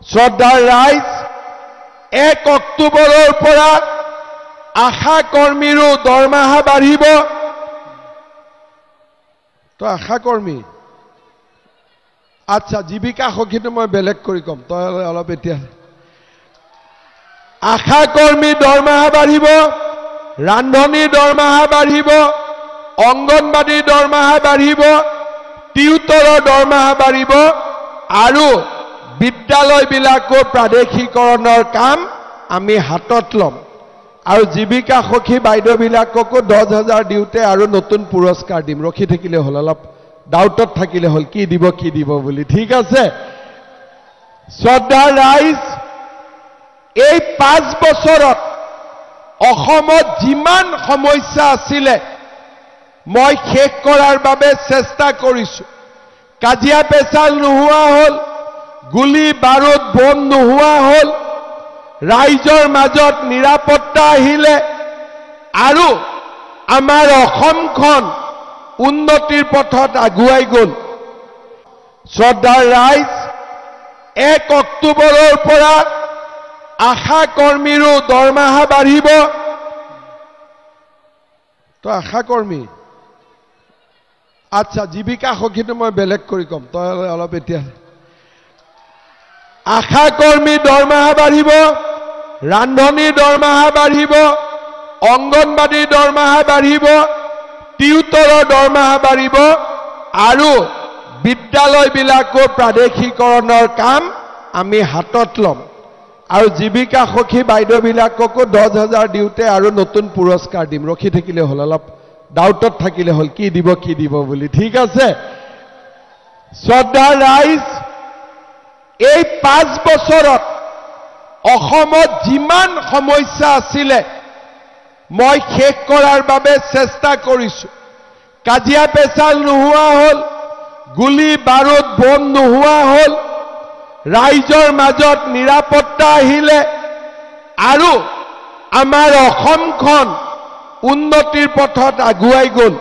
শ্ৰদ্ধাৰ ৰাইজ 1 অক্টোবৰৰ পৰা আশা কৰ্মীৰো দৰমহা বাঢ়িব। তো আশা কৰ্মী আচ্ছা জীৱিকা সখীটো মই বেলেগ কৰি কম, তই অলপ এতিয়া আশা কৰ্মী দৰমহা বাঢ়িব, ৰান্ধনীৰ দৰমহা বাঢ়িব, অংগনবাদীৰ দৰমহা বাঢ়িব, টিউটৰৰ দৰমহা বাঢ়িব আৰু বিদ্যালয়বিলাকৰ প্ৰাদেশিকৰণৰ কাম আমি হাতত ল'ম আৰু জীৱিকা সখী বাইদেউবিলাককো 10,000 দিওঁতে আৰু নতুন পুৰস্কাৰ দিম। ৰখি থাকিলে হ'ল, অলপ ডাউটত থাকিলে হ'ল কি দিব বুলি। ঠিক আছে শ্ৰদ্ধাৰ ৰাইজ, এই 5 বছৰত অসমত যিমান সমস্যা আছিলে মই শেষ কৰাৰ বাবে চেষ্টা কৰিছো। কাজিয়া পেচাল নোহোৱা হ'ল, গুলি বাৰুদ বোম নোহোৱা হ'ল, ৰাইজৰ মাজত নিৰাপত্তা আহিলে আৰু আমাৰ অসমখন উন্নতিৰ পথত আগুৱাই গ'ল। শ্ৰদ্ধাৰ ৰাইজ 1 অক্টোবৰৰ পৰা আশা কৰ্মীৰো দৰমহা বাঢ়িব। তো আশা কৰ্মী আচ্ছা জীৱিকা সখীটো মই বেলেগ কৰি কম, তই অলপ এতিয়া আশা কৰ্মী দৰমহা বাঢ়িব, ৰান্ধনীৰ দৰমহা বাঢ়িব, অংগনবাদীৰ দৰমহা বাঢ়িব, টিউটৰৰ দৰমহা বাঢ়িব আৰু বিদ্যালয়বিলাকৰ প্ৰাদেশিকৰণৰ কাম আমি হাতত ল'ম আৰু জীৱিকা সখী বাইদেউবিলাককো 10,000 দিওঁতে আৰু নতুন পুৰস্কাৰ দিম। ৰখি থাকিলে হ'ল, অলপ ডাউটত থাকিলে হ'ল কি দিব বুলি। ঠিক আছে শ্ৰদ্ধাৰ ৰাইজ, এই 5 বছৰত অসমত যিমান সমস্যা আছিলে মই শেষ কৰাৰ বাবে চেষ্টা কৰিছো। কাজিয়া পেচাল নোহোৱা হ'ল, গুলি বাৰুদ বোম নোহোৱা হ'ল, ৰাইজৰ মাজত নিৰাপত্তা আহিলে আৰু আমাৰ অসমখন উন্নতিৰ পথত আগুৱাই গ'ল।